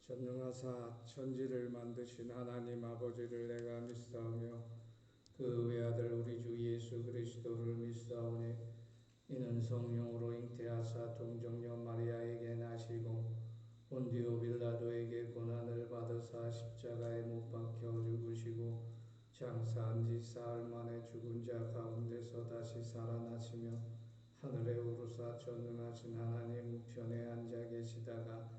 전능하사 천지를 만드신 하나님 아버지를 내가 믿사오며 그 외아들 우리 주 예수 그리스도를 믿사오니 이는 성령으로 잉태하사 동정녀 마리아에게 나시고 본디오 빌라도에게 고난을 받으사 십자가에 못 박혀 죽으시고 장사한 지 사흘 만에 죽은 자 가운데서 다시 살아나시며 하늘에 오르사 전능하신 하나님 우편에 앉아 계시다가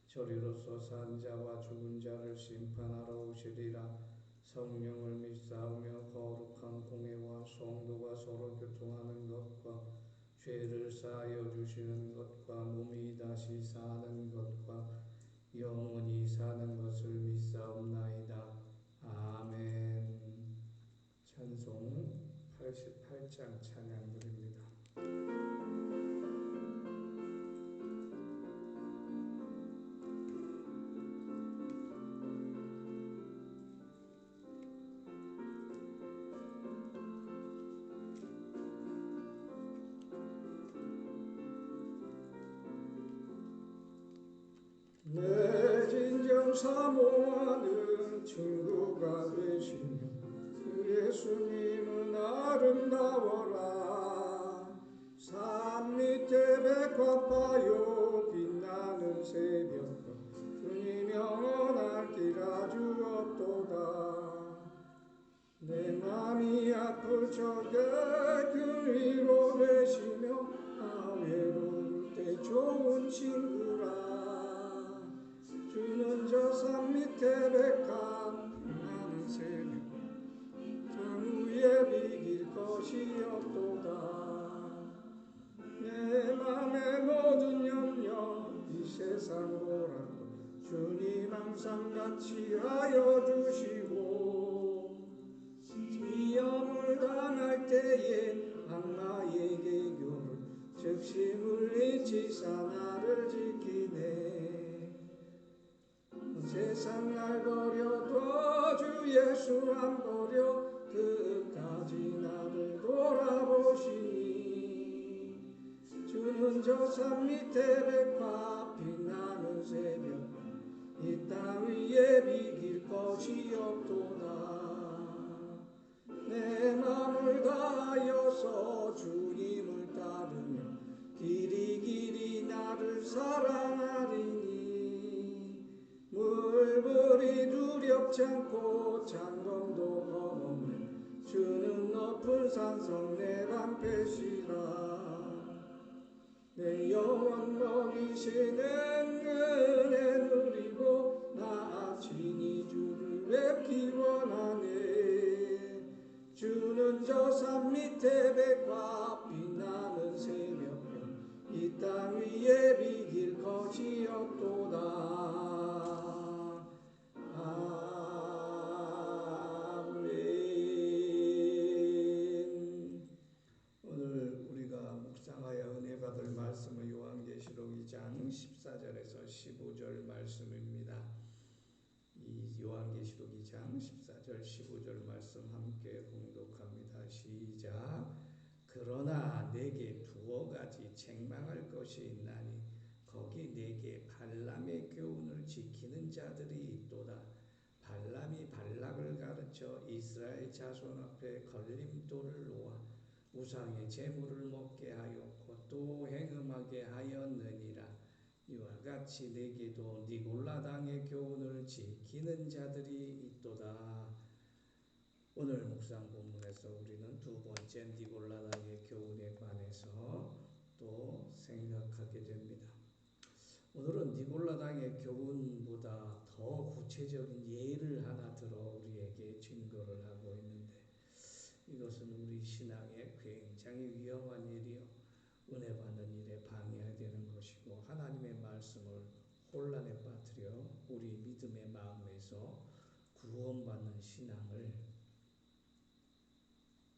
저리로서 산 자와 죽은 자를 심판하러 오시리라. 성령을 믿사오며 거룩한 공회와 성도가 서로 교통하는 것과 죄를 사하여 주시는 것과 몸이 다시 사는 것과 영원히 사는 것을 믿사옵나이다. 아멘. 찬송 88장 찬양드립니다. 내 진정 사모하는 친구가 되시며 그 예수님은 아름다워라. 산 밑에 백합화요 빛나는 새벽과 주님 영원할 길 아주 없도다. 내 맘이 아플 적에 그 위로 되시며 나 외로울 때 좋은 친구라. 주는 저 산 밑에 백합 빛나는 새벽 정 위에 비길 것이 없도다. 내 맘의 모든 염려 이 세상 보라고 주님 항상 같이 하여 주시고 위험을 당할 때에 악마에게 교를 즉시 물리치사 나를 지키네. 세상 날 버려도 주 예수 안 버려 끝까지 나를 돌아보시니 주는 저 산 밑에 백합 빛나는 새벽 이 땅 위에 비길 것이 없도다. 내 맘을 다하여서 주님을 따르며 길이 나를 사랑하리니 물불이 두렵지 않고 장검도 겁없는 주는 높은 산성 내 방패시라. 내 영혼 먹이시는 은혜 누리고 나 친히 주를 뵙기 원하네. 주는 저 산 밑에 백합 빛나는 새벽별 이 땅 위에 비길 것이 없도다. 아멘. 오늘 우리가 묵상하여 은혜 받을 말씀은 요한계시록 2장 14절에서 15절 말씀입니다. 이 요한계시록 2장 14절 15절 말씀 함께 봉독합니다. 시작. 그러나 내게 두어 가지 책망할 것이 있나니 거기 내게 발람의 교훈을 지키는 자들이 있도다. 발람이 발락을 가르쳐 이스라엘 자손 앞에 걸림돌을 놓아 우상의 제물을 먹게 하였고 또 행음하게 하였느니라. 이와 같이 내게도 니골라 당의 교훈을 지키는 자들이 있도다. 오늘 묵상 본문에서 우리는 두 번째 니골라 당의 교훈에 관해서 또 생각하게 됩니다. 오늘은 니골라 당의 교훈보다 더 구체적인 예를 하나 들어 우리에게 증거를 하고 있는데 이것은 우리 신앙에 굉장히 위험한 일이요 은혜 받는 일에 방해되는 것이고 하나님의 말씀을 혼란에 빠뜨려 우리 믿음의 마음에서 구원받는 신앙을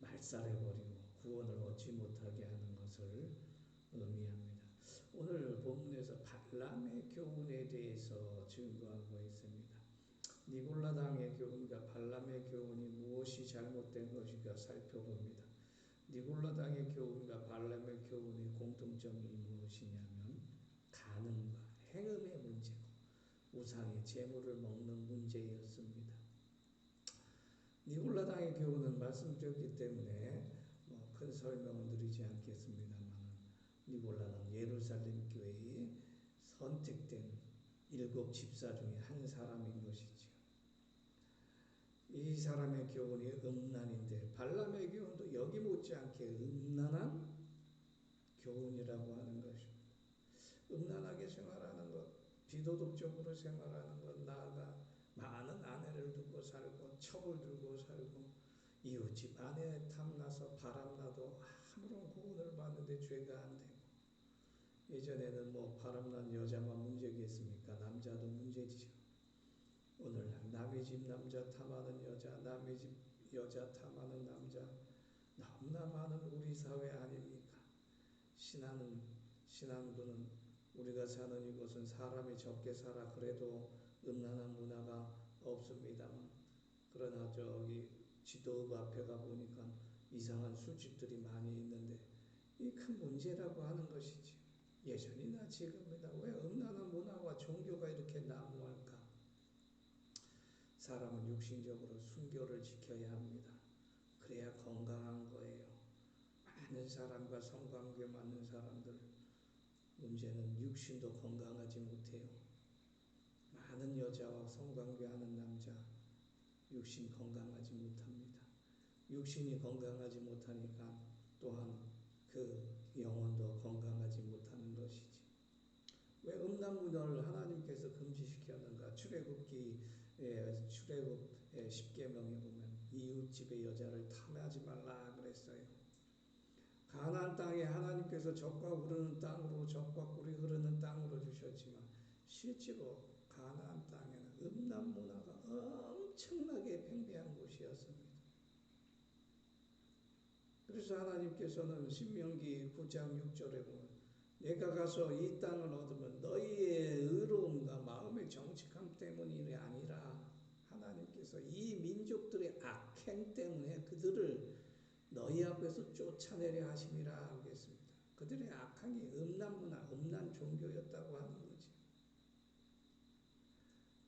말살해버리고 구원을 얻지 못하게 하는 것을 의미합니다. 오늘 본문에서 발람의 교훈에 대해서 증거하고 있습니다. 니골라 당의 교훈과 발람의 교훈이 무엇이 잘못된 것인가 살펴봅니다. 니골라 당의 교훈과 발람의 교훈의 공통점이 무엇이냐면 간음과 행음의 문제고 우상의 재물을 먹는 문제였습니다. 니골라 당의 교훈은 말씀드렸기 때문에 큰 설명을 드리지 않겠습니다만, 니골라는 예루살렘 교회의 선택된 7 집사 중에 한 사람인 것이죠. 이 사람의 교훈이 음란인데, 발람의 교훈도 여기 못지않게 음란한 교훈이라고 하는 것입니다. 음란하게 생활하는 것, 비도덕적으로 생활하는 것, 나아가 많은 아내를 두고 살고 첩을 들고 살고 이웃집 아내 탐나서 바람나도 아무런 구원을 받는데 죄가 안 되고, 예전에는 바람난 여자만 문제겠습니까? 남자도 문제지요. 오늘날 남의 집 남자 탐하는 여자, 남의 집 여자 탐하는 남자, 너무나 많은 우리 사회 아닙니까? 신앙부는 우리가 사는 이곳은 사람이 적게 살아 그래도 음란한 문화가 없습니다만, 그러나 저기 지도읍 앞에 가보니까 이상한 술집들이 많이 있는데, 이 큰 문제라고 하는 것이지. 예전이나 지금이나 왜 음란한 문화와 종교가 이렇게 난무할까? 사람은 육신적으로 순교를 지켜야 합니다. 그래야 건강한 거예요. 많은 사람과 성관계 맞는 사람들, 문제는 육신도 건강하지 못해요. 많은 여자와 성관계하는 남자, 육신 건강하지 못합니다. 육신이 건강하지 못하니까 또한 그 영혼도 건강하지 못하는 것이지. 왜 음란 문화를 하나님께서 금지시켰는가? 출애굽 10계명에 보면 이웃집의 여자를 탐하지 말라 그랬어요. 가나안 땅에 하나님께서 젖과 흐르는 땅으로, 젖과 꿀이 흐르는 땅으로 주셨지만, 실제로 가나안 땅에는 음란 문화가 엄청나게 팽배한 곳이었습니다. 그래서 하나님께서는 신명기 9장 6절에 보면, 내가 가서 이 땅을 얻으면 너희의 의로움과 마음의 정직함 때문이 아니라, 하나님께서 이 민족들의 악행 때문에 그들을 너희 앞에서 쫓아내려 하심이라 하겠습니다. 그들의 악행이 음란 문화, 음란 종교였다고 하는 거지.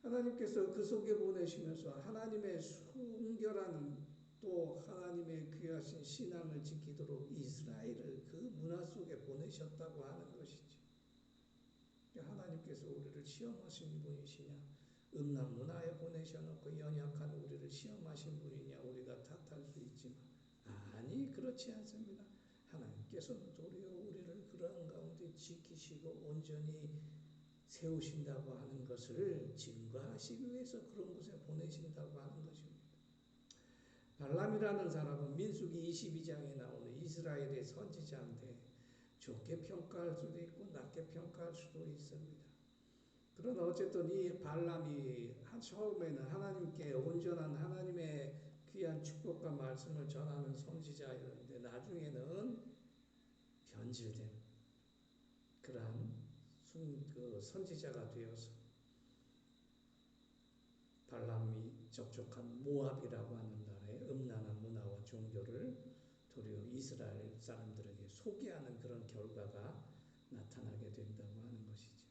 하나님께서 그 속에 보내시면서 하나님의 순결한, 또 하나님의 귀하신 신앙을 지키도록 이스라엘을 그 문화 속에 보내셨다고 하는 것이죠. 하나님께서 우리를 시험하신 분이시냐? 음란 문화에 보내셔놓고 연약한 우리를 시험하신 분이냐? 우리가 탓할 수 있지만, 아니, 그렇지 않습니다. 하나님께서는 도리어 우리를 그러한 가운데 지키시고 온전히 세우신다고 하는 것을 증거하시기 위해서 그런 곳에 보내신다고 하는 것입니다. 발람이라는 사람은 민수기 22장에 나오는 이스라엘의 선지자인데, 좋게 평가할 수도 있고 낮게 평가할 수도 있습니다. 그러나 어쨌든 이 발람이 처음에는 하나님께 온전한 하나님의 귀한 축복과 말씀을 전하는 선지자였는데, 나중에는 변질된 그러한 선지자가 되어서 발람이 접촉한 모압이라고 하는 나라의 음란한 문화와 종교를 도리어 이스라엘 사람들에게 소개하는 그런 결과가 나타나게 된다고 하는 것이죠.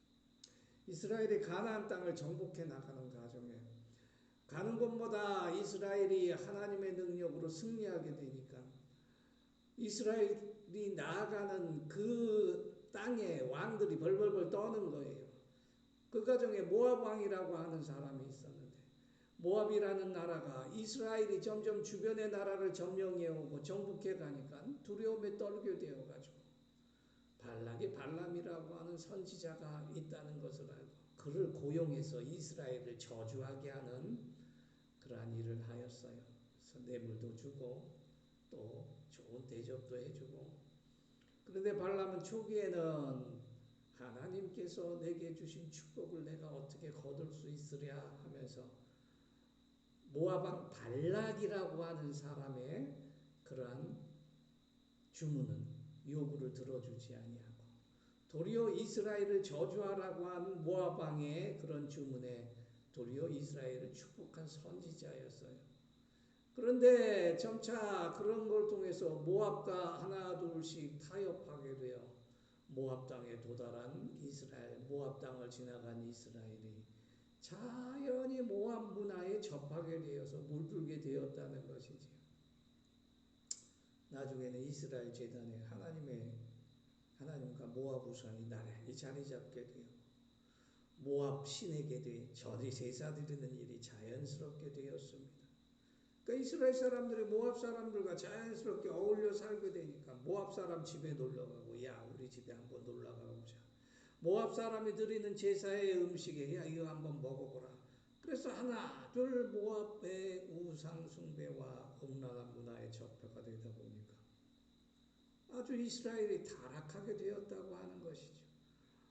이스라엘이 가나안 땅을 정복해 나가는 과정에 가는 곳마다 이스라엘이 하나님의 능력으로 승리하게 되니까 이스라엘이 나아가는 그 땅에 왕들이 벌벌벌 떠는 거예요. 그 과정에 모압 왕이라고 하는 사람이 있었는데, 모압이라는 나라가 이스라엘이 점점 주변의 나라를 점령해오고 정복해 가니까 두려움에 떨게 되어가지고 발락이 발람이라고 하는 선지자가 있다는 것을 알고 그를 고용해서 이스라엘을 저주하게 하는 그러한 일을 하였어요. 그래서 뇌물도 주고 또 좋은 대접도 해주고. 그런데 발람은 초기에는 하나님께서 내게 주신 축복을 내가 어떻게 거둘 수 있으랴 하면서 모압왕 발락이라고 하는 사람의 그러한 주문은, 요구를 들어주지 아니하고 도리어 이스라엘을 저주하라고 하는 모압왕의 그런 주문에 도리어 이스라엘을 축복한 선지자였어요. 그런데 점차 그런 걸 통해서 모압과 하나 둘씩 타협하게 되어 모압 땅에 도달한 이스라엘, 모압 땅을 지나간 이스라엘이 자연히 모압 문화에 접하게 되어서 물들게 되었다는 것이지요. 나중에는 이스라엘 제단에 하나님과 모압 우상이 나란히 자리 잡게 되어 모압 신에게 절이 제사드리는 일이 자연스럽게 되었습니다. 그러니까 이스라엘 사람들이 모압 사람들과 자연스럽게 어울려 살게 되니까 모압 사람 집에 놀러가고 야 우리 집에 한번 놀러가 보자. 모압 사람이 드리는 제사의 음식에 야 이거 한번 먹어보라. 그래서 하나 둘 모압의 우상 숭배와 음란한 문화에 접해가 되다 보니까 아주 이스라엘이 타락하게 되었다고 하는 것이죠.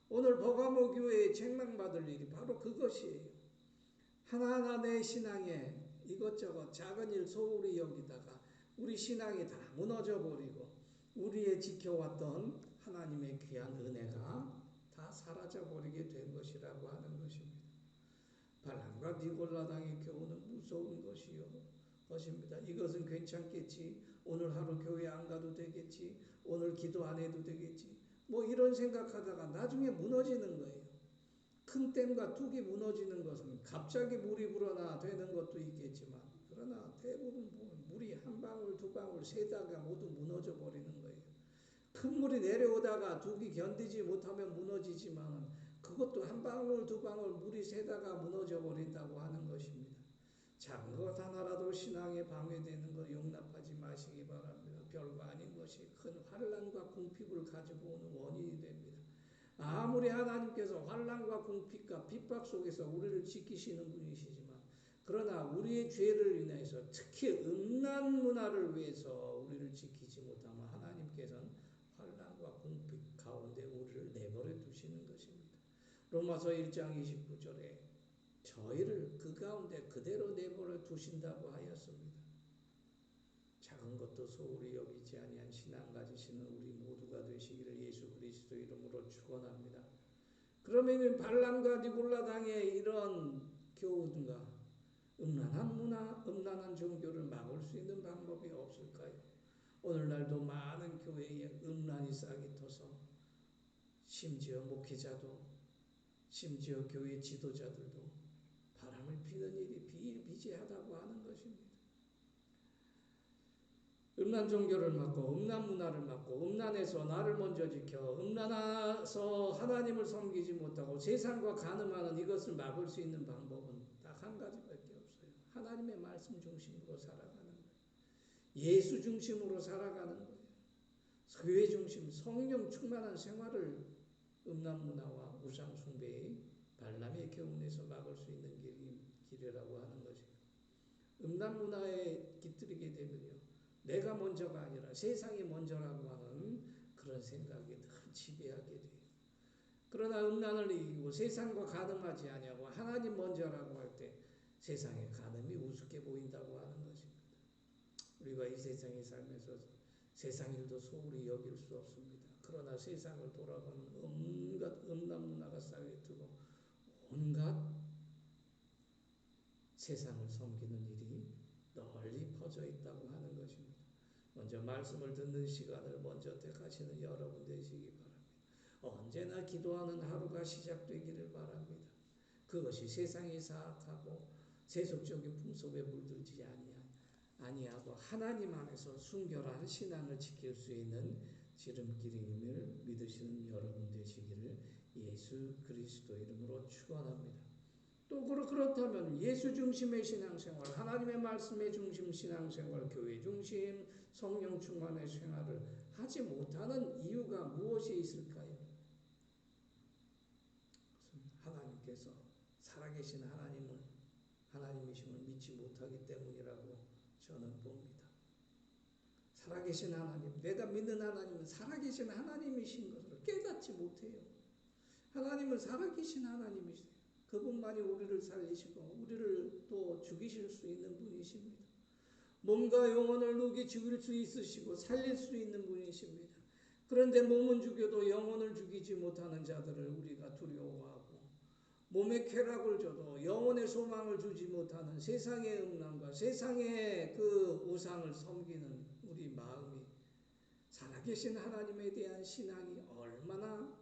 오늘 버가모 교회에 책망받을 일이 바로 그것이에요. 하나하나 내 신앙에 이것저것 작은 일 소홀히 여기다가 우리 신앙이 다 무너져 버리고 우리의 지켜왔던 하나님의 귀한 은혜가 다 사라져 버리게 된 것이라고 하는 것입니다. 발람과 니골라당의 교훈은 무서운 것입니다. 이것은 괜찮겠지. 오늘 하루 교회 안 가도 되겠지. 오늘 기도 안 해도 되겠지. 뭐 이런 생각하다가 나중에 무너지는 거예요. 큰 댐과 뚝이 무너지는 것은 갑자기 물이 불어나 되는 것도 있겠지만 그러나 대부분 보면 물이 한 방울 두 방울 새다가 모두 무너져 버리는 거예요. 큰 물이 내려오다가 뚝이 견디지 못하면 무너지지만 그것도 한 방울 두 방울 물이 새다가 무너져 버린다고 하는 것입니다. 작은 것 하나라도 신앙에 방해되는 것 용납하지 마시기 바랍니다. 별거 아닌 것이 큰 환난과 궁핍을 가지고 오는 원인이 됩니다. 아무리 하나님께서 환난과 궁핍과 핍박 속에서 우리를 지키시는 분이시지만 그러나 우리의 죄를 인해서 특히 음란 문화를 위해서 우리를 지키지 못하면 하나님께서는 환난과 궁핍 가운데 우리를 내버려 두시는 것입니다. 로마서 1장 29절에 저희를 그 가운데 그대로 내버려 두신다고 하였습니다. 작은 것도 소홀히 여기지 아니한 신앙 가지시는 우리 모두가 되시기를 예수 그리스도 이름으로 축원합니다. 그러면 발람과 니골라당의 이런 교훈과 음란한 문화, 음란한 종교를 막을 수 있는 방법이 없을까요? 오늘날도 많은 교회에 음란이 싹이 터서 심지어 목회자도 심지어 교회 지도자들도 바람을 피는 일이 비일비재하다고 하는 것입니다. 음란 종교를 막고 음란 문화를 막고 음란에서 나를 먼저 지켜 음란해서 하나님을 섬기지 못하고 세상과 간음하는 이것을 막을 수 있는 방법은 딱 한 가지밖에 없어요. 하나님의 말씀 중심으로 살아가는 거예요. 예수 중심으로 살아가는 거예요. 교회 중심 성령 충만한 생활을 음란 문화와 우상 숭배의 발람의 교훈에서 막을 수 있는 길이라고 하는 것이에요. 음란 문화에 깃들이게 되면요. 내가 먼저가 아니라 세상이 먼저라고 하는 그런 생각이 늘 지배하게 돼요. 그러나 음란을 이기고 세상과 간음하지 아니하고 하나님 먼저라고 할 때 세상의 간음이 우습게 보인다고 하는 것입니다. 우리가 이 세상에 살면서 세상 일도 소홀히 여길 수 없습니다. 그러나 세상을 돌아가는 온갖 음란 문화가 쌓여두고 온갖 세상을 섬기는 일이 널리 퍼져 있다고 하는 것입니다. 먼저 말씀을 듣는 시간을 먼저 택하시는 여러분 되시기 바랍니다. 언제나 기도하는 하루가 시작되기를 바랍니다. 그것이 세상이 사악하고 세속적인 풍속에 물들지 아니하고 하나님 안에서 순결한 신앙을 지킬 수 있는 지름길임을 믿으시는 여러분 되시기를 예수 그리스도 이름으로 축원합니다. 또 그렇다면 예수 중심의 신앙생활, 하나님의 말씀의 중심 신앙생활, 교회 중심 성령 충만의 생활을 하지 못하는 이유가 무엇이 있을까요? 하나님께서 살아계신 하나님이심을 믿지 못하기 때문이라고 저는 봅니다. 살아계신 하나님, 내가 믿는 하나님은 살아계신 하나님이신 것을 깨닫지 못해요. 하나님은 살아계신 하나님이세요. 그분만이 우리를 살리시고 우리를 또 죽이실 수 있는 분이십니다. 몸과 영혼을 누기 죽일 수 있으시고 살릴 수 있는 분이십니다. 그런데 몸은 죽여도 영혼을 죽이지 못하는 자들을 우리가 두려워하고 몸에 쾌락을 줘도 영혼의 소망을 주지 못하는 세상의 음란과 세상의 그 우상을 섬기는 우리 마음이 살아계신 하나님에 대한 신앙이 얼마나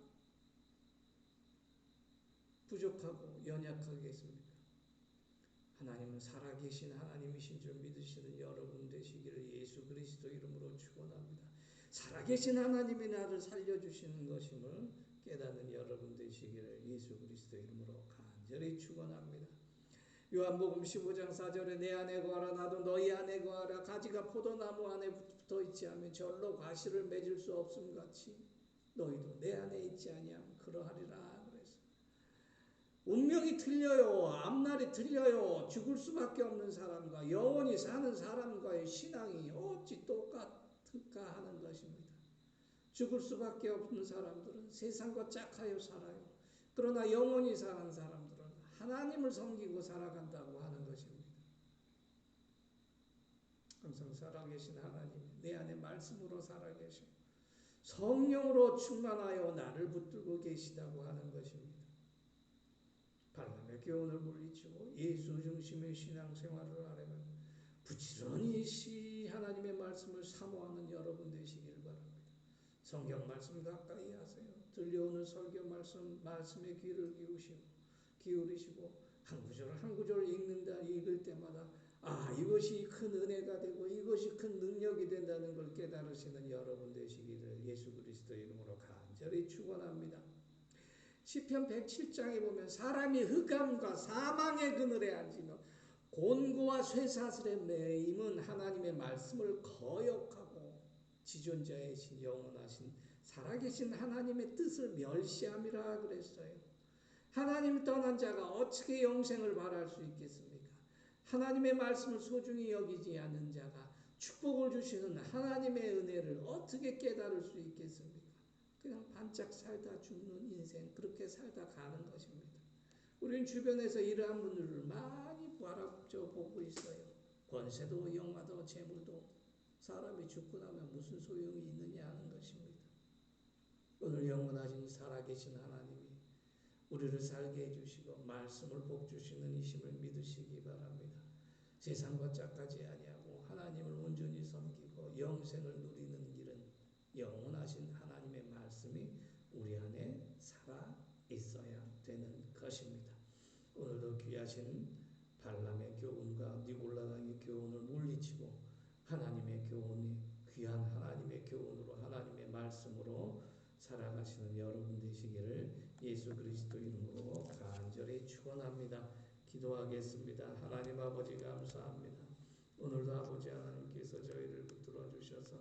부족하고 연약하겠습니까? 하나님은 살아계신 하나님이신 줄 믿으시는 여러분 되시기를 예수 그리스도 이름으로 축원합니다. 살아계신 하나님이 나를 살려주시는 것임을 깨닫는 여러분 되시기를 예수 그리스도 이름으로 간절히 축원합니다. 요한복음 15장 4절에 내 안에 거하라 나도 너희 안에 거하라 가지가 포도나무 안에 붙어 있지 않으면 절로 과실을 맺을 수 없음 같이 너희도 내 안에 있지 아니하면 그러하리라. 그래서 운명이 틀려요. 앞날이 틀려요. 죽을 수밖에 없는 사람과 영원히 사는 사람과의 신앙이 어찌 똑같을까 하는 것입니다. 죽을 수밖에 없는 사람들은 세상과 짝하여 살아요. 그러나 영원히 사는 사람들은 하나님을 섬기고 살아간다고 하는 것입니다. 항상 살아계신 하나님, 내 안에 말씀으로 살아계시고 성령으로 충만하여 나를 붙들고 계시다고 하는 것입니다. 발람의 교훈을 물리치고 예수 중심의 신앙생활을 하려면 부지런히 하나님의 말씀을 사모하는 여러분 되시길 바랍니다. 성경 말씀 가까이 하세요. 들려오는 설교 말씀에 귀를 기울이시고 한 구절 한 구절 읽을 때마다 이것이 큰 은혜가 되고 이것이 큰 능력이 된다는 걸 깨달으시는 여러분 되시기를 예수 그리스도 이름으로 간절히 축원합니다. 시편 107장에 보면 사람이 흑암과 사망의 그늘에 앉으며 곤고와 쇠사슬에 매임은 하나님의 말씀을 거역하고 지존자이신 영원하신 살아계신 하나님의 뜻을 멸시함이라 그랬어요. 하나님을 떠난 자가 어떻게 영생을 바랄 수 있겠습니까? 하나님의 말씀을 소중히 여기지 않는 자가 축복을 주시는 하나님의 은혜를 어떻게 깨달을 수 있겠습니까? 그냥 반짝 살다 죽는 인생, 그렇게 살다 가는 것입니다. 우리는 주변에서 이러한 분들을 많이 바라보고 있어요. 권세도 영화도 재물도 사람이 죽고 나면 무슨 소용이 있느냐 하는 것입니다. 오늘 영원하신 살아계신 하나님이 우리를 살게 해주시고 말씀을 복주시는 이심을 믿으시기 바랍니다. 세상과 짝하지 아니하고 하나님을 온전히 섬기고 영생을 누리는 길은 영원하신 하나님의 말씀이 우리 안에 살아 있어야 되는 것입니다. 오늘도 귀하신 발람의 교훈과 니골라당의 교훈을 물리치고 하나님의 교훈이 귀한 하나님의 교훈으로 하나님의 말씀으로 살아가시는 여러분 되시기를 예수 그리스도 이름으로 간절히 축원합니다. 기도하겠습니다. 하나님 아버지 감사합니다. 오늘도 아버지 하나님께서 저희를 붙들어 주셔서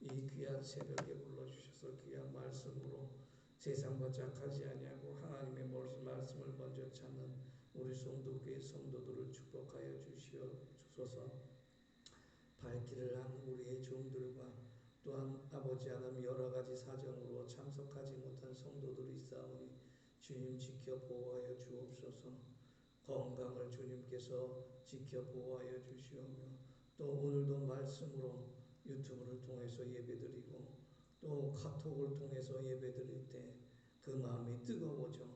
이 귀한 새벽에 불러주셔서 귀한 말씀으로 세상과 짝하지 아니하고 하나님의 말씀을 먼저 찾는 우리 성도교회 성도들을 축복하여 주시옵소서. 발길을 한 우리의 종들과 또한 아버지 하나님 여러 가지 사정으로 참석하지 못한 성도들이 있사오니 주님 지켜 보호하여 주옵소서. 건강을 주님께서 지켜 보호하여 주시오며 또 오늘도 말씀으로 유튜브를 통해서 예배드리고 또 카톡을 통해서 예배드릴 때 그 마음이 뜨거워져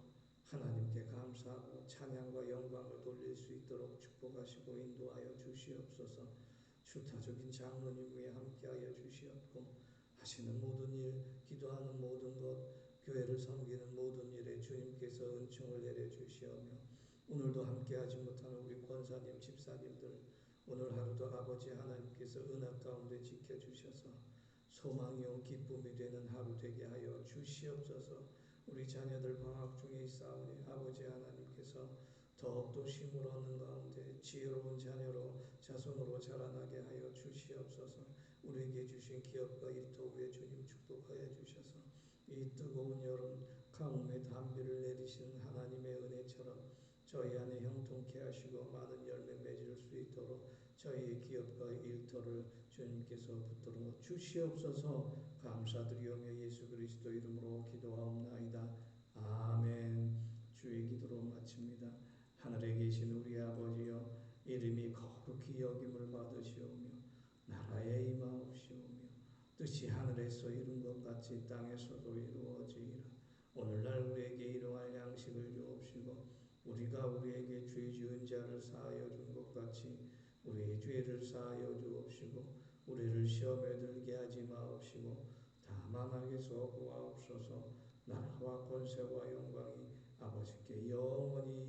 하나님께 감사하고 찬양과 영광을 돌릴 수 있도록 축복하시고 인도하여 주시옵소서. 추타적인 장로님 위에 함께하여 주시옵고 하시는 모든 일, 기도하는 모든 것, 교회를 섬기는 모든 일에 주님께서 은총을 내려주시오며 오늘도 함께하지 못하는 우리 권사님, 집사님들 오늘 하루도 아버지 하나님께서 은혜 가운데 지켜주셔서 소망이요 기쁨이 되는 하루 되게 하여 주시옵소서. 우리 자녀들 방학 중에 있사오니 아버지 하나님께서 더욱더 힘을 얻는 가운데 지혜로운 자녀로 자손으로 자라나게 하여 주시옵소서. 우리에게 주신 기업과 일터 위에 주님 축복하여 주셔서 이 뜨거운 여름 가뭄의 단비를 내리시는 하나님의 은혜처럼 저희 안에 형통케 하시고 많은 열매 맺을 수 있도록 저희의 기업과 일터를 주님께서 붙들어 주시옵소서. 감사드리오며 예수 그리스도 이름으로 기도하옵나이다. 아멘. 주의 기도로 마칩니다. 하늘에 계신 우리 아버지여 이름이 거룩히 여김을 받으시오며 나라에 임하옵시오며 뜻이 하늘에서 이룬 것 같이 땅에서도 이루어지이라. 오늘날 우리에게 일용할 양식을 주옵시고 우리가 우리에게 죄 지은 자를 사하여 준 것 같이 우리의 죄를 사하여 주옵시고 우리를 시험에 들게 하지 마옵시고 다만 악에서 구하옵소서. 나라와 권세와 영광이 아버지께 영원히